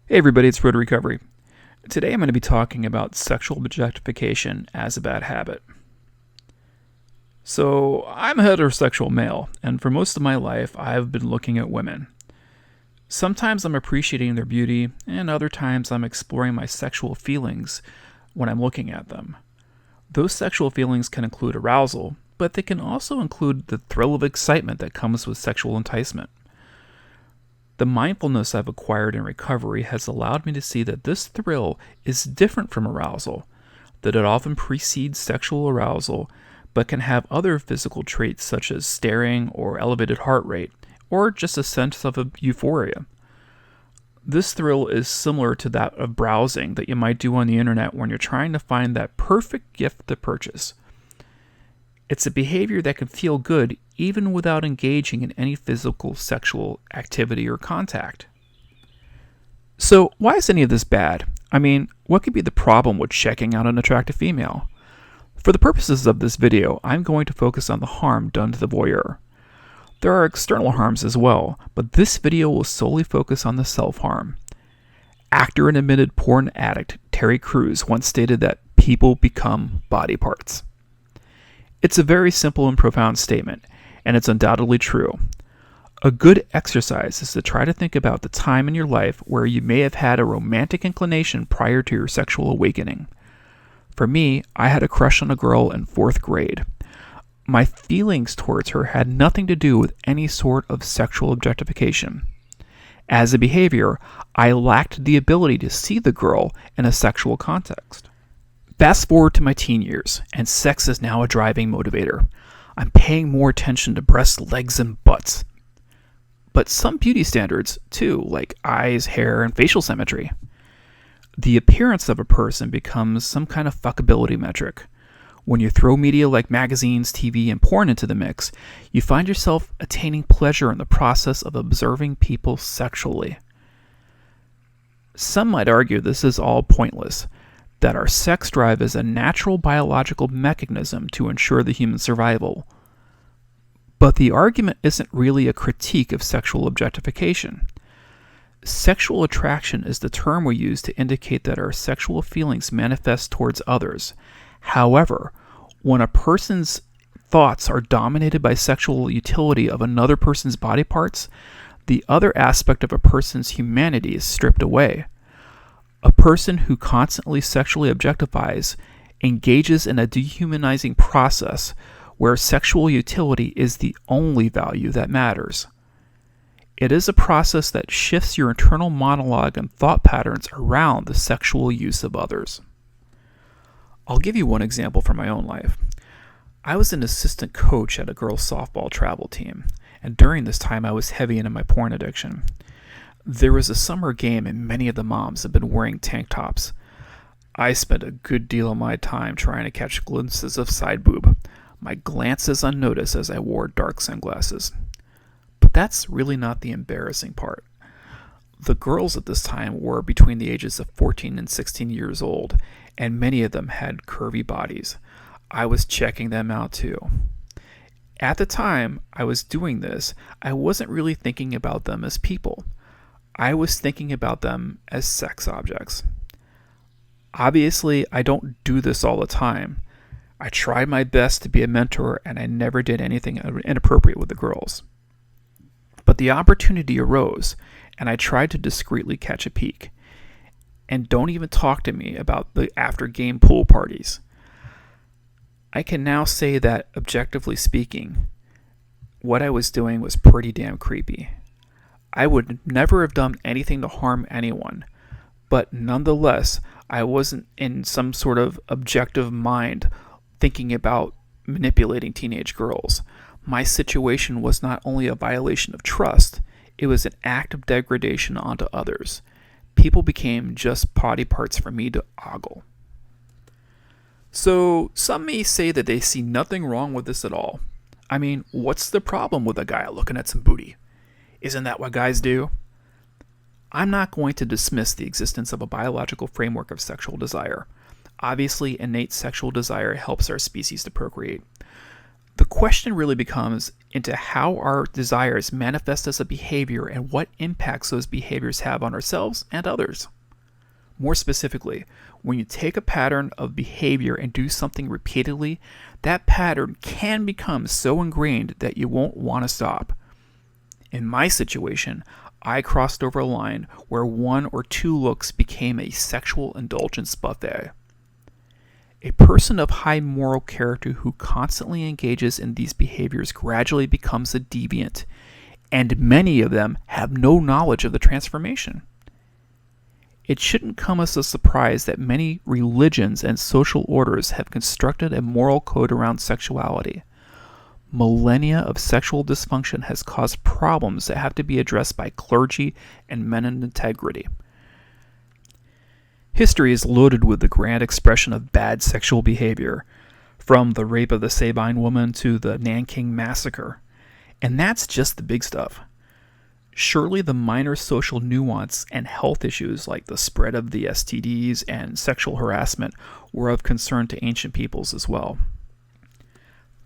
Hey everybody, it's Road to Recovery. Today I'm going to be talking about sexual objectification as a bad habit. So, I'm a heterosexual male, and for most of my life I've been looking at women. Sometimes I'm appreciating their beauty, and other times I'm exploring my sexual feelings when I'm looking at them. Those sexual feelings can include arousal, but they can also include the thrill of excitement that comes with sexual enticement. The mindfulness I've acquired in recovery has allowed me to see that this thrill is different from arousal, that it often precedes sexual arousal, but can have other physical traits such as staring or elevated heart rate, or just a sense of euphoria. This thrill is similar to that of browsing that you might do on the internet when you're trying to find that perfect gift to purchase. It's a behavior that can feel good even without engaging in any physical sexual activity or contact. So, why is any of this bad? I mean, what could be the problem with checking out an attractive female? For the purposes of this video, I'm going to focus on the harm done to the voyeur. There are external harms as well, but this video will solely focus on the self-harm. Actor and admitted porn addict Terry Crews once stated that people become body parts. It's a very simple and profound statement, and it's undoubtedly true. A good exercise is to try to think about the time in your life where you may have had a romantic inclination prior to your sexual awakening. For me, I had a crush on a girl in 4th grade. My feelings towards her had nothing to do with any sort of sexual objectification. As a behavior, I lacked the ability to see the girl in a sexual context. Fast forward to my teen years, and sex is now a driving motivator. I'm paying more attention to breasts, legs, and butts. But some beauty standards, too, like eyes, hair, and facial symmetry. The appearance of a person becomes some kind of fuckability metric. When you throw media like magazines, TV, and porn into the mix, you find yourself attaining pleasure in the process of observing people sexually. Some might argue this is all pointless, that our sex drive is a natural biological mechanism to ensure the human survival. But the argument isn't really a critique of sexual objectification. Sexual attraction is the term we use to indicate that our sexual feelings manifest towards others. However, when a person's thoughts are dominated by sexual utility of another person's body parts, the other aspect of a person's humanity is stripped away. A person who constantly sexually objectifies engages in a dehumanizing process where sexual utility is the only value that matters. It is a process that shifts your internal monologue and thought patterns around the sexual use of others. I'll give you one example from my own life. I was an assistant coach at a girls' softball travel team, and during this time I was heavy into my porn addiction. There was a summer game and many of the moms had been wearing tank tops. I spent a good deal of my time trying to catch glimpses of side boob, my glances unnoticed as I wore dark sunglasses. But that's really not the embarrassing part. The girls at this time were between the ages of 14 and 16 years old, and many of them had curvy bodies. I was checking them out too. At the time I was doing this, I wasn't really thinking about them as people. I was thinking about them as sex objects. Obviously, I don't do this all the time. I tried my best to be a mentor, and I never did anything inappropriate with the girls. But the opportunity arose, and I tried to discreetly catch a peek. And don't even talk to me about the after-game pool parties. I can now say that, objectively speaking, what I was doing was pretty damn creepy. I would never have done anything to harm anyone, but nonetheless, I wasn't in some sort of objective mind thinking about manipulating teenage girls. My situation was not only a violation of trust, it was an act of degradation onto others. People became just body parts for me to ogle. So, some may say that they see nothing wrong with this at all. I mean, what's the problem with a guy looking at some booty? Isn't that what guys do? I'm not going to dismiss the existence of a biological framework of sexual desire. Obviously, innate sexual desire helps our species to procreate. The question really becomes into how our desires manifest as a behavior and what impacts those behaviors have on ourselves and others. More specifically, when you take a pattern of behavior and do something repeatedly, that pattern can become so ingrained that you won't want to stop. In my situation, I crossed over a line where 1 or 2 looks became a sexual indulgence buffet. A person of high moral character who constantly engages in these behaviors gradually becomes a deviant, and many of them have no knowledge of the transformation. It shouldn't come as a surprise that many religions and social orders have constructed a moral code around sexuality. Millennia of sexual dysfunction has caused problems that have to be addressed by clergy and men in integrity. History is loaded with the grand expression of bad sexual behavior, from the rape of the Sabine woman to the Nanking massacre. And that's just the big stuff. Surely the minor social nuance and health issues like the spread of the STDs and sexual harassment were of concern to ancient peoples as well.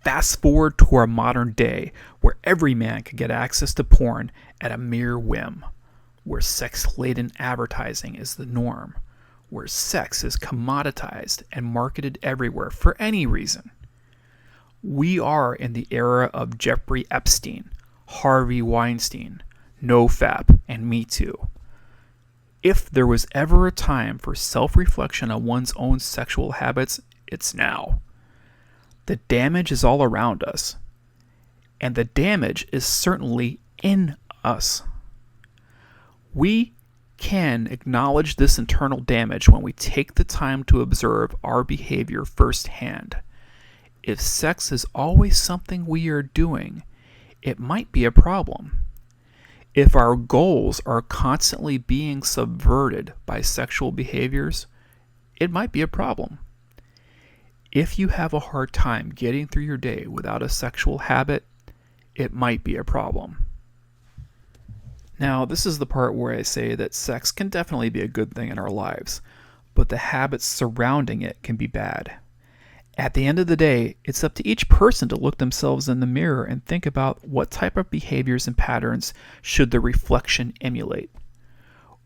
Fast forward to our modern day, where every man can get access to porn at a mere whim, where sex-laden advertising is the norm, where sex is commoditized and marketed everywhere for any reason. We are in the era of Jeffrey Epstein, Harvey Weinstein, NoFap, and Me Too. If there was ever a time for self-reflection on one's own sexual habits, it's now. The damage is all around us, and the damage is certainly in us. We can acknowledge this internal damage when we take the time to observe our behavior firsthand. If sex is always something we are doing, it might be a problem. If our goals are constantly being subverted by sexual behaviors, it might be a problem. If you have a hard time getting through your day without a sexual habit, it might be a problem. Now, this is the part where I say that sex can definitely be a good thing in our lives, but the habits surrounding it can be bad. At the end of the day, it's up to each person to look themselves in the mirror and think about what type of behaviors and patterns should the reflection emulate.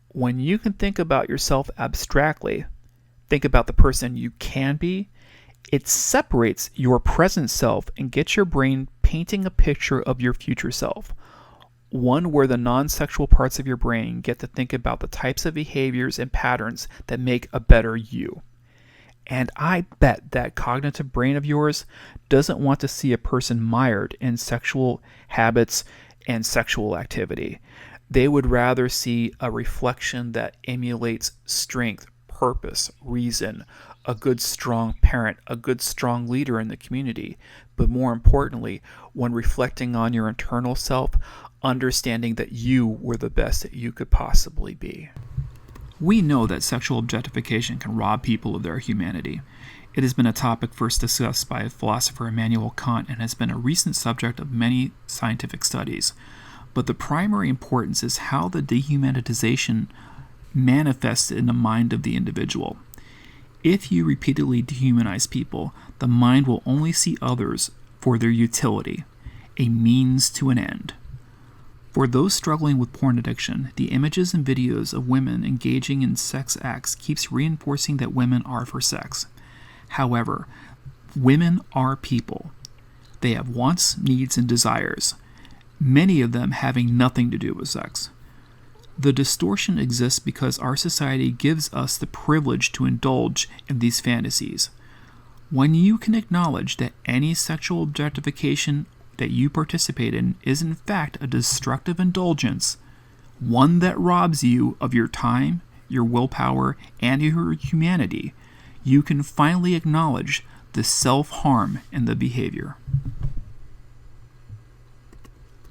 When you can think about yourself abstractly, think about the person you can be, it separates your present self and gets your brain painting a picture of your future self. One where the non-sexual parts of your brain get to think about the types of behaviors and patterns that make a better you. And I bet that cognitive brain of yours doesn't want to see a person mired in sexual habits and sexual activity. They would rather see a reflection that emulates strength, purpose, reason, a good strong parent, a good strong leader in the community. But more importantly, when reflecting on your internal self, understanding that you were the best that you could possibly be. We know that sexual objectification can rob people of their humanity. It has been a topic first discussed by philosopher Immanuel Kant and has been a recent subject of many scientific studies. But the primary importance is how the dehumanization manifests in the mind of the individual. If you repeatedly dehumanize people, the mind will only see others for their utility, a means to an end. For those struggling with porn addiction, the images and videos of women engaging in sex acts keeps reinforcing that women are for sex. However, women are people. They have wants, needs, and desires, many of them having nothing to do with sex. The distortion exists because our society gives us the privilege to indulge in these fantasies. When you can acknowledge that any sexual objectification that you participate in is in fact a destructive indulgence, one that robs you of your time, your willpower, and your humanity, you can finally acknowledge the self-harm in the behavior.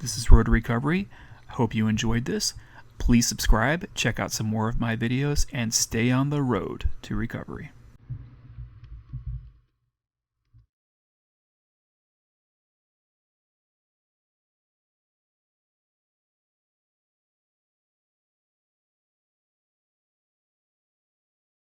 This is Road to Recovery. I hope you enjoyed this. Please subscribe, check out some more of my videos, and stay on the road to recovery.